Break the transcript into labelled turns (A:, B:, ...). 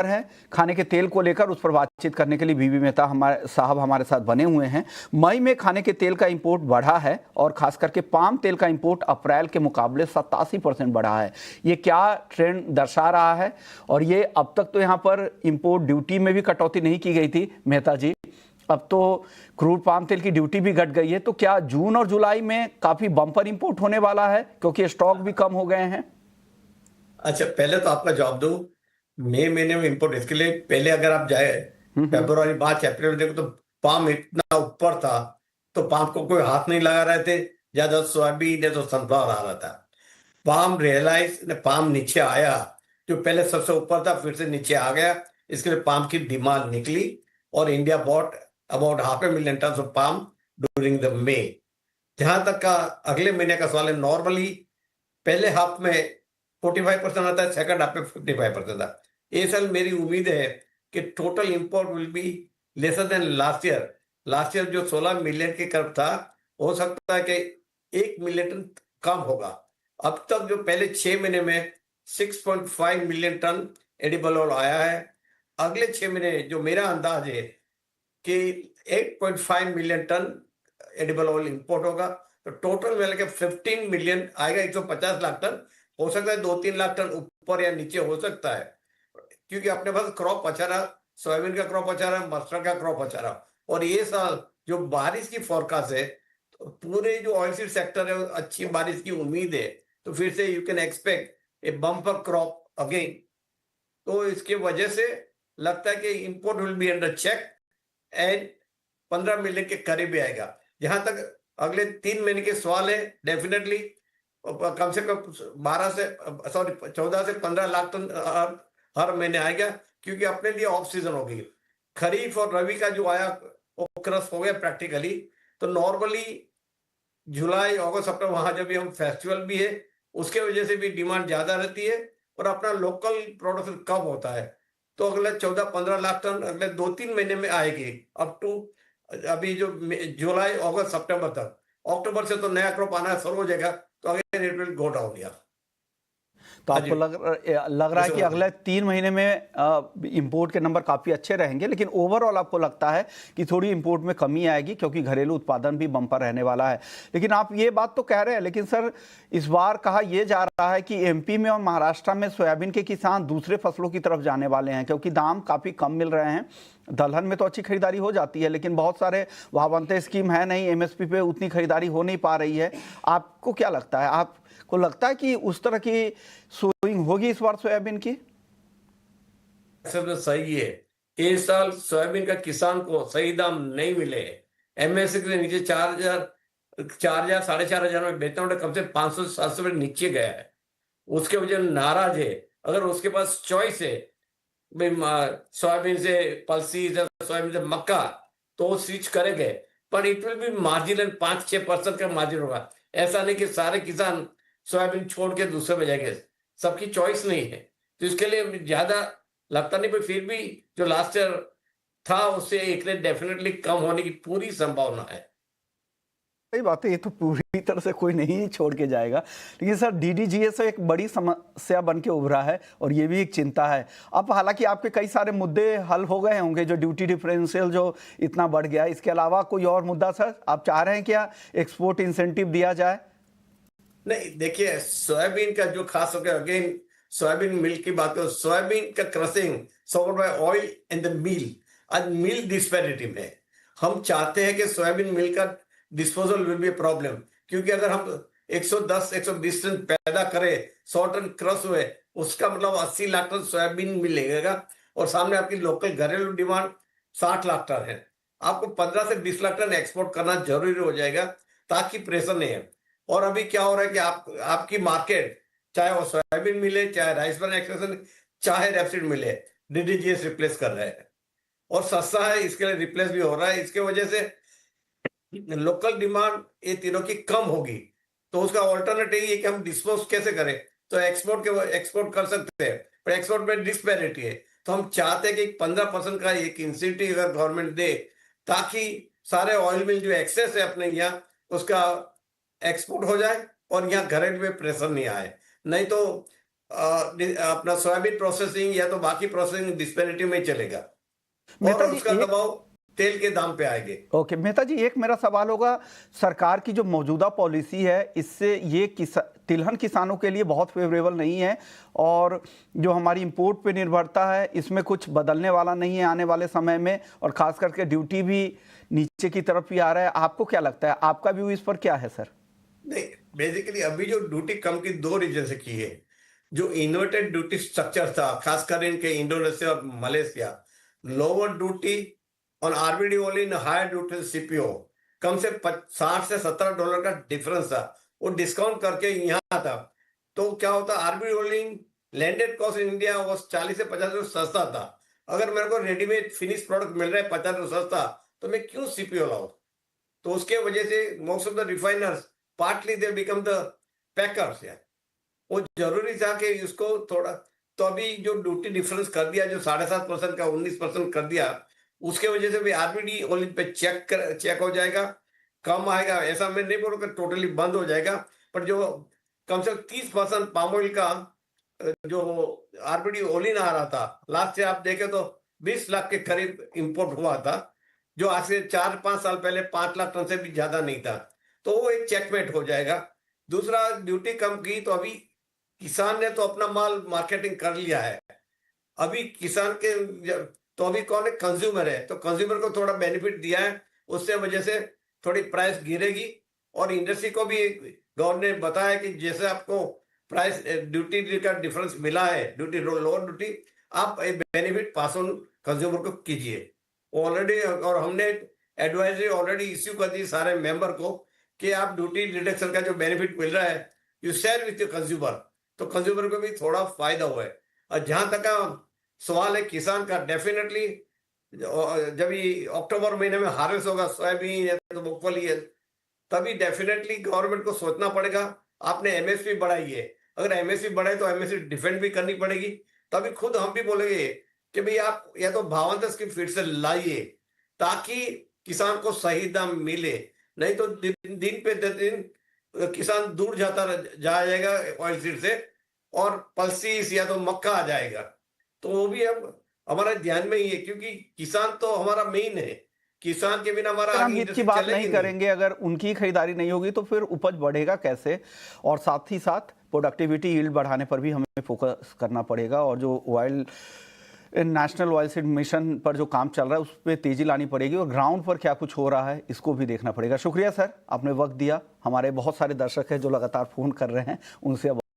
A: हैं खाने के तेल को लेकर, उस पर बातचीत करने के लिए बीबी मेहता हमारे साथ बने हुए हैं। मई में खाने के तेल का इंपोर्ट बढ़ा है और खास करके पाम तेल का इंपोर्ट अप्रैल के मुकाबले 87% बढ़ा है। ये क्या ट्रेंड दर्शा रहा है? और ये अब तक तो यहाँ पर इंपोर्ट ड्यूटी में भी कटौती नहीं की गई थी मेहता जी, अब तो क्रूड पाम तेल की ड्यूटी भी घट गई है, तो क्या जून और जुलाई में काफी बम्पर इंपोर्ट होने वाला है क्योंकि स्टॉक भी कम हो गए हैं?
B: अच्छा, पहले तो आपका जवाब दो। मई महीने में इंपोर्ट इसके लिए, पहले अगर आप जाए फरवरी मार्च अप्रैल में देखो तो पाम इतना ऊपर था, तो पाम को कोई हाथ नहीं लगा रहे थे, ज्यादा सोयाबीन या तो सनफ्लावर आ रहा था। पाम रियलाइज पाम नीचे आया, जो पहले सबसे ऊपर था फिर से नीचे आ गया, इसके लिए पाम की डिमांड निकली और India bought about 500,000 tonne of palm during the May. जहां तक का अगले महीने का सवाल है, नॉर्मली पहले हाफ में 45% आता है, सेकंड हाफ में 55% आता है। इस साल मेरी उम्मीद है कि total import will be lesser than last year. Last year जो 16 मिलियन के करीब था, हो सकता है कि 1 मिलियन टन कम होगा। अब तक जो पहले 6 महीने में 6.5 मिलियन टन एडिबल ऑयल आया है। अगले 6 महीने जो मेरा अंदाज है कि 8.5 million tonne edible oil import होगा, तो टोटल मिला के 15 मिलियन आएगा। 150 लाख टन हो सकता है, 2-3 लाख टन ऊपर या नीचे हो सकता है, क्योंकि अपने पास क्रॉप अच्छा रहा, सोयाबीन का क्रॉप अच्छा रहा, मस्टर्ड का क्रॉप अच्छा रहा, और ये साल जो बारिश की फोरकास्ट है, तो पूरे जो ऑयल सीड सेक्टर है अच्छी बारिश की उम्मीद है, तो फिर से you can expect a bumper crop again. तो इसके वजह से लगता है कि import will be under check and 15 million के करीब आएगा। जहां तक अगले 3 महीने के सवाल है, डेफिनेटली कम से कम 14 से 15 लाख टन हर महीने आएगा, क्योंकि अपने लिए ऑफ सीजन हो गई। खरीफ और रबी का जो आया वो क्रस हो गया प्रैक्टिकली। तो नॉर्मली जुलाई अगस्त सितंबर वहां जब भी हम फेस्टिवल भी है, उसके वजह से भी डिमांड ज्यादा रहती है और अपना लोकल प्रोडक्शन कम होता है। तो अगले 14-15 लाख टन अगले 2-3 महीने में आएगी, अप टू अभी जो जुलाई अगस्त सितंबर तक। अक्टूबर से तो नया क्रॉप आना शुरू हो जाएगा, तो again it will go down यार।
A: तो आपको लग रहा है कि अगले 3 महीने में इंपोर्ट के नंबर काफी अच्छे रहेंगे, लेकिन ओवरऑल आपको लगता है कि थोड़ी इंपोर्ट में कमी आएगी क्योंकि घरेलू उत्पादन भी बम्पर रहने वाला है। लेकिन आप ये बात तो कह रहे हैं, लेकिन सर इस बार कहा यह जा रहा है कि एमपी में और महाराष्ट्र में सोयाबीन के किसान दूसरे फसलों की तरफ जाने वाले हैं क्योंकि दाम काफी कम मिल रहे हैं। दलहन में तो अच्छी खरीदारी हो जाती है, लेकिन बहुत सारे वहां बनते स्कीम है नहीं, एमएसपी पे उतनी खरीदारी हो नहीं पा रही है। आपको क्या लगता है, आपको लगता है कि उस तरह की सोइंग होगी इस बार सोयाबीन की?
B: सब सही है। इस साल सोयाबीन का किसान को सही दाम नहीं मिले। एमएसपी के नीचे 4,000 4,500 में बेचना होता, कम से 500-700 रुपए नीचे गया है। उसके वजह नाराज है। अगर उसके पास चॉइस है सोयाबीन से पल्सीज या सोयाबीन से मक्का, तो वो स्विच करेंगे, पर इट विल बी मार्जिनल, 5-6% का मार्जिन होगा। ऐसा नहीं कि सारे किसान सोयाबीन छोड़ के दूसरे में जाएंगे, सबकी चॉइस नहीं है। तो इसके लिए ज्यादा लगता नहीं, पर फिर भी जो लास्ट ईयर था उससे एक रेट डेफिनेटली कम होने की पूरी संभावना है।
A: सही बात है, ये तो पूरी तरह से कोई नहीं छोड़ के जाएगा, लेकिन सर डीडीजीएस एक बड़ी समस्या बन के उभरा है और ये भी एक चिंता है। अब हालांकि आपके कई सारे मुद्दे हल हो गए होंगे, जो ड्यूटी डिफरेंशियल जो इतना बढ़ गया, इसके अलावा कोई और मुद्दा सर आप चाह रहे हैं क्या एक्सपोर्ट इंसेंटिव दिया जाए?
B: नहीं, देखिए सोयाबीन का जो खास होकर अगेन सोयाबीन मिल की बात करो, सोयाबीन का crossing support bye oil in the mill. आज मिल डिस्पैरिटी में हम चाहते हैं कि सोयाबीन मिल का डिस्पोजल विल बी प्रॉब्लम, क्योंकि अगर हम 110-120 टन पैदा करें, 100 टन क्रस हुए, उसका मतलब 80 लाख टन सोयाबीन मिलेगा, और सामने आपकी लोकल घरेलू डिमांड 60 लाख टन है। आपको 15 से 20 लाख टन एक्सपोर्ट करना जरूरी हो जाएगा, ताकि प्रेशर नहीं है। और अभी क्या हो रहा है कि आपकी मार्केट, चाहे वो सोयाबीन मिले, चाहे राइस ब्रान एक्सट्रैक्शन, चाहे रेपसीड मिले, डीडीजीएस रिप्लेस कर रहे हैं और सस्ता है, इसके लिए रिप्लेस भी हो रहा है। इसके वजह से लोकल डिमांड ये तीनों की कम होगी, तो उसका ऑल्टरनेटिव ये कि हम डिस्पोज कैसे करें। तो एक्सपोर्ट कर सकते हैं, पर एक्सपोर्ट में डिस्पैरिटी है। तो हम चाहते हैं कि 15% का एक इंसेंटिव अगर गवर्नमेंट दे, ताकि सारे ऑयल मिल जो एक्सेस है अपने यहाँ, उसका एक्सपोर्ट हो जाए और यहाँ घरेलू में प्रेशर नहीं आए। नहीं तो अपना सोयाबीन प्रोसेसिंग या तो बाकी प्रोसेसिंग डिस्पैरिटी में चलेगा
A: मेहता
B: और
A: जी
B: उसका दबाव तेल के दाम पे आएंगे।
A: ओके मेहता जी, एक मेरा सवाल होगा, सरकार की जो मौजूदा पॉलिसी है इससे ये तिलहन किसानों के लिए बहुत फेवरेबल नहीं है, और जो हमारी इंपोर्ट पे निर्भरता है इसमें कुछ बदलने वाला नहीं है आने वाले समय में, और खास करके ड्यूटी भी नीचे की तरफ ही आ रहा है। आपको क्या लगता है, आपका व्यू इस पर क्या है सर?
B: नहीं, बेसिकली अभी जो ड्यूटी कम की दो रीजन से की है। जो इन्वर्टेड ड्यूटी स्ट्रक्चर था खासकर इनके इंडोनेशिया और Malaysia, lower duty on RBD only in higher duty CPO, कम से $60 से $17 का डिफरेंस था, वो डिस्काउंट करके यहाँ था। तो क्या होता, RBD only landed cost in India वो 40 से 50 सस्ता था। अगर मेरे को रेडीमेड फिनिश प्रोडक्ट मिल रहा है 50 सस्ता, तो मैं क्यों सीपीओ लाऊं? तो उसके वजह से most of the refiners partly they become the packers. या वो जरूरी था कि इसको थोड़ा, तो अभी जो ड्यूटी डिफरेंस कर दिया, जो 7.5% का 19% कर दिया, उसके वजह से भी आरबीडी ओनली पे चेक हो जाएगा, कम आएगा। ऐसा मैं नहीं बोलूँगा टोटली बंद हो जाएगा, पर जो कम से कम 30% पाम ऑयल का जो आरबीडी ओलिन आ रहा था लास्ट से आप देखें तो 20 लाख के करीब इंपोर्ट हुआ था, जो आज से 4-5 साल पहले 5 लाख टन से भी ज्यादा नहीं था। तो वो एक चेकमेट हो जाएगा। दूसरा, ड्यूटी कम की तो अभी किसान ने तो अपना माल मार्केटिंग कर लिया है। अभी किसान के तो अभी कौन है, कंज्यूमर है, तो कंज्यूमर को थोड़ा बेनिफिट दिया है, उससे वजह से थोड़ी प्राइस गिरेगी। और इंडस्ट्री को भी गवर्नमेंट ने बताया कि जैसे आपको प्राइस ड्यूटी का डिफरेंस मिला है, ड्यूटी लोअर ड्यूटी, आप बेनिफिट पास ऑन कंज्यूमर को कीजिए ऑलरेडी। और हमने एडवाइजरी ऑलरेडी इश्यू कर दी सारे मेंबर को कि आप ड्यूटी रिडक्शन का जो बेनिफिट मिल रहा है यू शेयर विथ कंज्यूमर, तो कंज्यूमर को भी थोड़ा फायदा हुआ है। और जहां तक का सवाल है किसान का, डेफिनेटली जब ये अक्टूबर महीने में हार्वेस्ट होगा सोयाबीन या तो मूंगफली है, तभी डेफिनेटली गवर्नमेंट को सोचना पड़ेगा। आपने एमएसपी बढ़ाई है, अगर एमएसपी बढ़ाए तो एमएसपी डिफेंड भी करनी पड़ेगी। तभी खुद हम भी बोलेंगे कि भाई आप या तो भावांतर स्कीम फिर से लाइए ताकि किसान को सही दाम मिले, नहीं तो दिन पे दिन किसान दूर जाएगा ऑयल सीड से, और पल्सीस या तो मक्का आ जाएगा। तो वो भी अब हमारे ध्यान में ही है, क्योंकि किसान तो हमारा मेन है। किसान के बिना हमारा
A: अगर हम
B: आगे
A: हित की
B: इंडस्ट्री
A: बात
B: चलेगी
A: नहीं करेंगे, अगर उनकी खरीदारी नहीं होगी तो फिर उपज बढ़ेगा कैसे? और साथ ही साथ प्रोडक्टिविटी यील्ड बढ़ाने पर भी हमें फोकस करना पड़ेगा, और जो oil national oil seed mission पर जो काम चल रहा है उस पर तेजी लानी पड़ेगी, और ग्राउंड पर क्या कुछ हो रहा है इसको भी देखना पड़ेगा। शुक्रिया सर, आपने वक्त दिया। हमारे बहुत सारे दर्शक हैं जो लगातार फ़ोन कर रहे हैं, उनसे अब